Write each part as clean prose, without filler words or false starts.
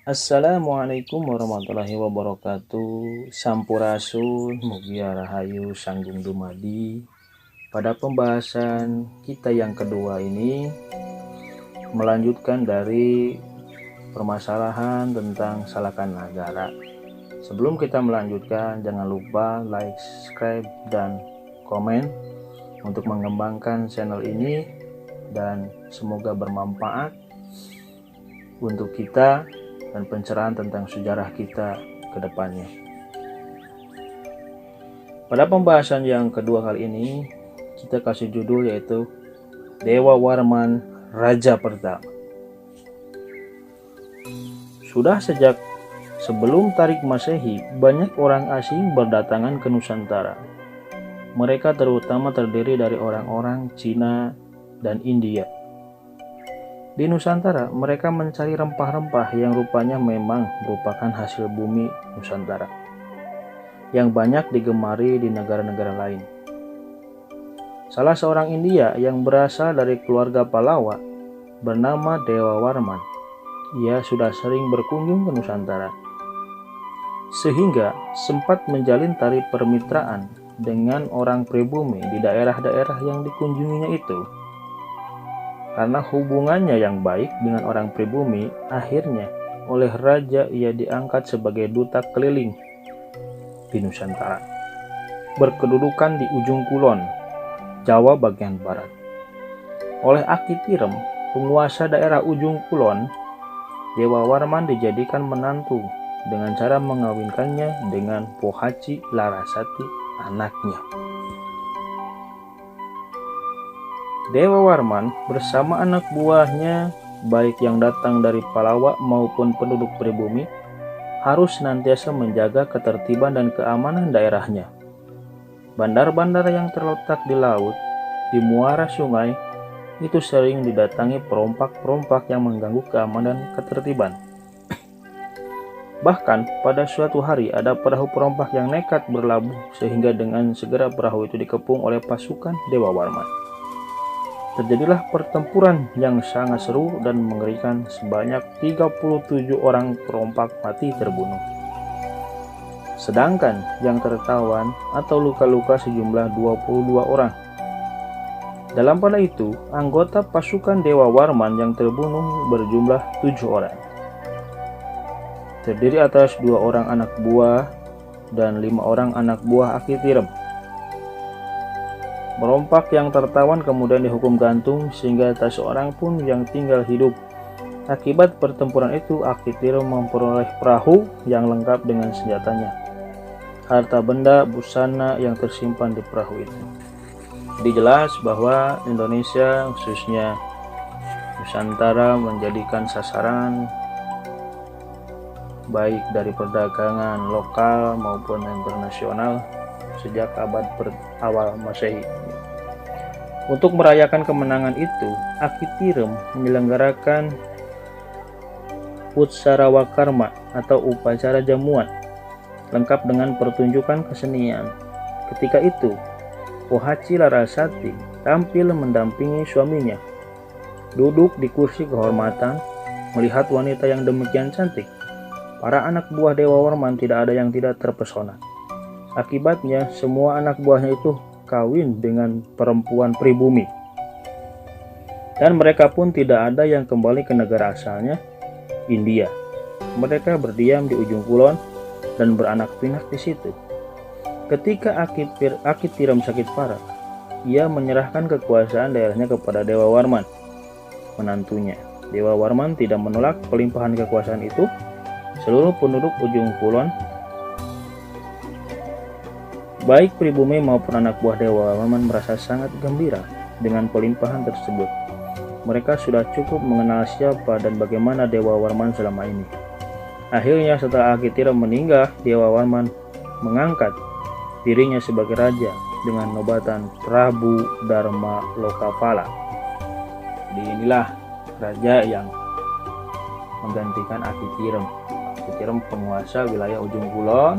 Assalamualaikum warahmatullahi wabarakatuh. Sampurasun, Mugia Rahayu Sanggung Dumadi. Pada pembahasan kita yang kedua ini melanjutkan dari permasalahan tentang Salakan Nagara. Sebelum kita melanjutkan, jangan lupa like, subscribe, dan komen untuk mengembangkan channel ini dan semoga bermanfaat untuk kita dan pencerahan tentang sejarah kita ke depannya. Pada pembahasan yang kedua kali ini, kita kasih judul yaitu Dewa Warman Raja Pertama. Sudah sejak sebelum Tarik Masehi, banyak orang asing berdatangan ke Nusantara. Mereka terutama terdiri dari orang-orang Cina dan India. Di Nusantara, mereka mencari rempah-rempah yang rupanya memang merupakan hasil bumi Nusantara, yang banyak digemari di negara-negara lain. Salah seorang India yang berasal dari keluarga Palawa bernama Dewa Warman. Ia sudah sering berkunjung ke Nusantara, sehingga sempat menjalin tali permitraan dengan orang pribumi di daerah-daerah yang dikunjunginya itu. Karena hubungannya yang baik dengan orang pribumi, akhirnya oleh raja ia diangkat sebagai duta keliling di Nusantara, berkedudukan di ujung kulon, Jawa bagian barat. Oleh Aki Tirem, penguasa daerah ujung kulon, Dewa Warman dijadikan menantu dengan cara mengawinkannya dengan Pohaci Larasati, anaknya. Dewa Warman bersama anak buahnya, baik yang datang dari Palawa maupun penduduk pribumi, harus senantiasa menjaga ketertiban dan keamanan daerahnya. Bandar-bandar yang terletak di laut, di muara sungai, itu sering didatangi perompak-perompak yang mengganggu keamanan ketertiban. Bahkan pada suatu hari ada perahu perompak yang nekat berlabuh sehingga dengan segera perahu itu dikepung oleh pasukan Dewa Warman. Terjadilah pertempuran yang sangat seru dan mengerikan, sebanyak 37 orang perompak mati terbunuh. Sedangkan yang tertawan atau luka-luka sejumlah 22 orang. Dalam pada itu, anggota pasukan Dewa Warman yang terbunuh berjumlah 7 orang. Terdiri atas 2 orang anak buah dan 5 orang anak buah Aki Tirem. Merompak yang tertawan kemudian dihukum gantung sehingga tak seorang pun yang tinggal hidup. Akibat pertempuran itu, Aki Tirem memperoleh perahu yang lengkap dengan senjatanya, harta benda, busana yang tersimpan di perahu itu. Jadi jelas bahwa Indonesia, khususnya Nusantara, menjadikan sasaran baik dari perdagangan lokal maupun internasional sejak abad awal Masehi. Untuk merayakan kemenangan itu, Aki Tirem menyelenggarakan Utsarawakarma atau upacara jamuan, lengkap dengan pertunjukan kesenian. Ketika itu, Pohaci Larasati tampil mendampingi suaminya, duduk di kursi kehormatan. Melihat wanita yang demikian cantik, para anak buah Dewa Warman tidak ada yang tidak terpesona. Akibatnya, semua anak buahnya itu kawin dengan perempuan pribumi. Dan mereka pun tidak ada yang kembali ke negara asalnya, India. Mereka berdiam di ujung kulon dan beranak pinak di situ. Ketika Aki Tirem sakit parah, ia menyerahkan kekuasaan daerahnya kepada Dewa Warman, menantunya. Dewa Warman tidak menolak pelimpahan kekuasaan itu. Seluruh penduduk ujung kulon, baik pribumi maupun anak buah Dewa Warman, merasa sangat gembira dengan pelimpahan tersebut. Mereka sudah cukup mengenal siapa dan bagaimana Dewa Warman selama ini. Akhirnya setelah Aki Tirem meninggal, Dewa Warman mengangkat dirinya sebagai raja dengan nobatan Prabu Dharma Lokapala. Jadi inilah raja yang menggantikan Aki Tirem. Aki Tirem penguasa wilayah ujung kulon,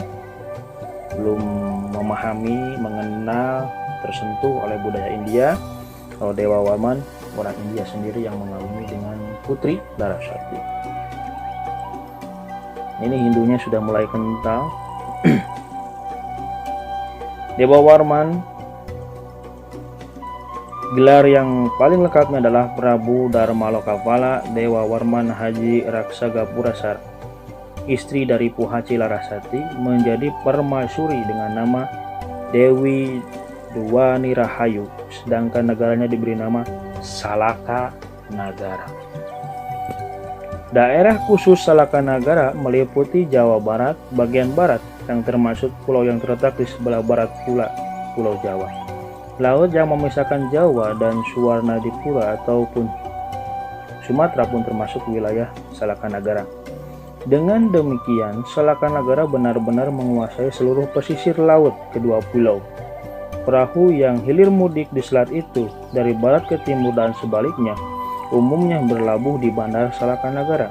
belum memahami, mengenal, tersentuh oleh budaya India. Kalau Dewa Warman, orang India sendiri yang mengawini dengan putri Larasati. Ini Hindunya sudah mulai kental. Dewa Warman, gelar yang paling lengkapnya adalah Prabu Dharma Lokapala Dewa Warman Haji Raksagapura Sar, istri dari Puhaci Larasati, menjadi permaisuri dengan nama Dewi Dwani Rahayu, sedangkan negaranya diberi nama Salaka Nagara. Daerah khusus Salaka Nagara meliputi Jawa Barat bagian barat yang termasuk pulau yang terletak di sebelah barat pula Pulau Jawa. Laut yang memisahkan Jawa dan Suwarnadipura ataupun Sumatera pun termasuk wilayah Salaka Nagara. Dengan demikian, Salaka Nagara benar-benar menguasai seluruh pesisir laut kedua pulau. Perahu yang hilir mudik di selat itu dari barat ke timur dan sebaliknya umumnya berlabuh di Bandar Salaka Nagara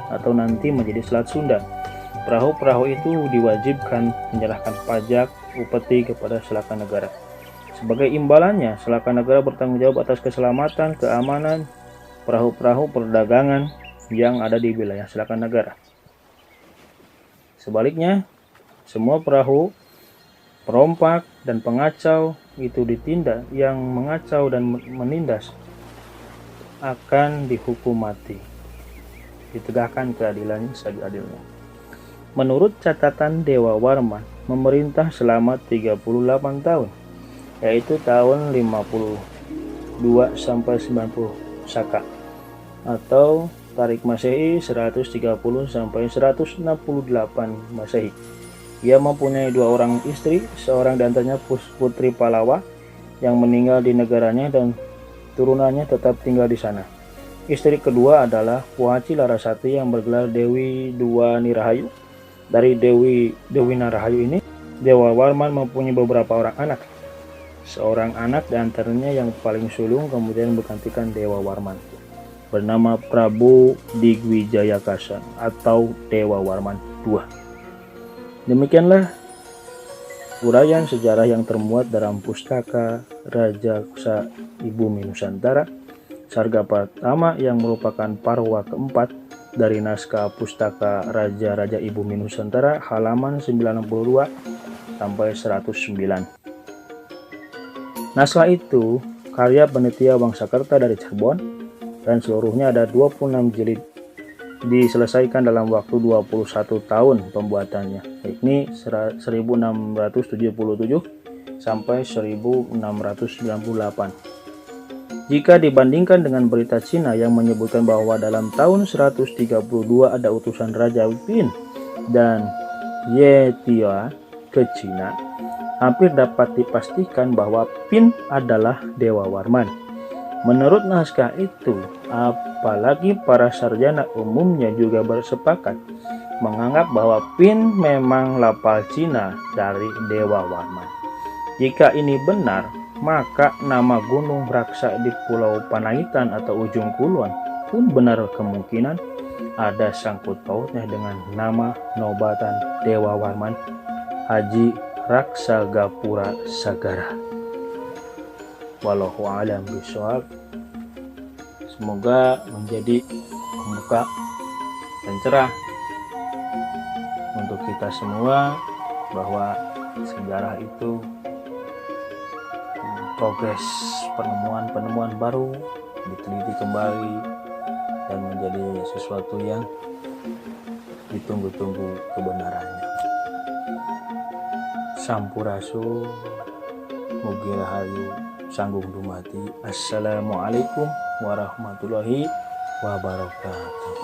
atau nanti menjadi Selat Sunda. Perahu-perahu itu diwajibkan menyerahkan pajak upeti kepada Salaka Nagara. Sebagai imbalannya, Salaka Nagara bertanggung jawab atas keselamatan, keamanan perahu-perahu perdagangan yang ada di wilayah Salaka Nagara. Sebaliknya, semua perahu, perompak, dan pengacau itu ditindak, yang mengacau dan menindas akan dihukum mati, ditegakkan keadilan seadil-adilnya. Menurut catatan Dewa Warman, memerintah selama 38 tahun, yaitu tahun 52 sampai 90 Saka atau tarik Masehi 130 sampai 168 Masehi. Ia mempunyai 2 orang istri, seorang diantaranya putri Palawa yang meninggal di negaranya dan turunannya tetap tinggal di sana. Istri kedua adalah Puhaci Larasati yang bergelar Dewi Dwani Rahayu. Dari Dewi Narahayu ini, Dewa Warman mempunyai beberapa orang anak. Seorang anak diantaranya yang paling sulung kemudian bergantikan Dewa Warman, bernama Prabu Digwijayakasa atau Dewa Warman II. Demikianlah uraian sejarah yang termuat dalam Pustaka Rajaksa Ibumi Nusantara Sarga Pratama yang merupakan parwa keempat dari naskah Pustaka Raja-Raja Ibumi Nusantara halaman 92 sampai 109. Naskah itu karya Panitia Wangsakerta dari Cirebon dan seluruhnya ada 26 jilid, diselesaikan dalam waktu 21 tahun pembuatannya, yakni 1677 sampai 1698. Jika dibandingkan dengan berita Cina yang menyebutkan bahwa dalam tahun 132 ada utusan Raja Pin dan Ye Tia ke Cina, hampir dapat dipastikan bahwa Pin adalah Dewa Warman. Menurut naskah itu, apalagi para sarjana umumnya juga bersepakat menganggap bahwa Pin memang lafal Cina dari Dewa Warman. Jika ini benar, maka nama Gunung Raksa di Pulau Panaitan atau Ujung Kulon pun benar kemungkinan ada sangkut pautnya dengan nama nobatan Dewa Warman Haji Raksagapura Sagara. Wallahu a'lam bishawab. Semoga menjadi pembuka dan cerah untuk kita semua bahwa sejarah itu progres penemuan baru diteliti kembali dan menjadi sesuatu yang ditunggu-tunggu kebenarannya. Sampurasun mugi rahayu sanggung dumati. Assalamualaikum warahmatullahi wabarakatuh.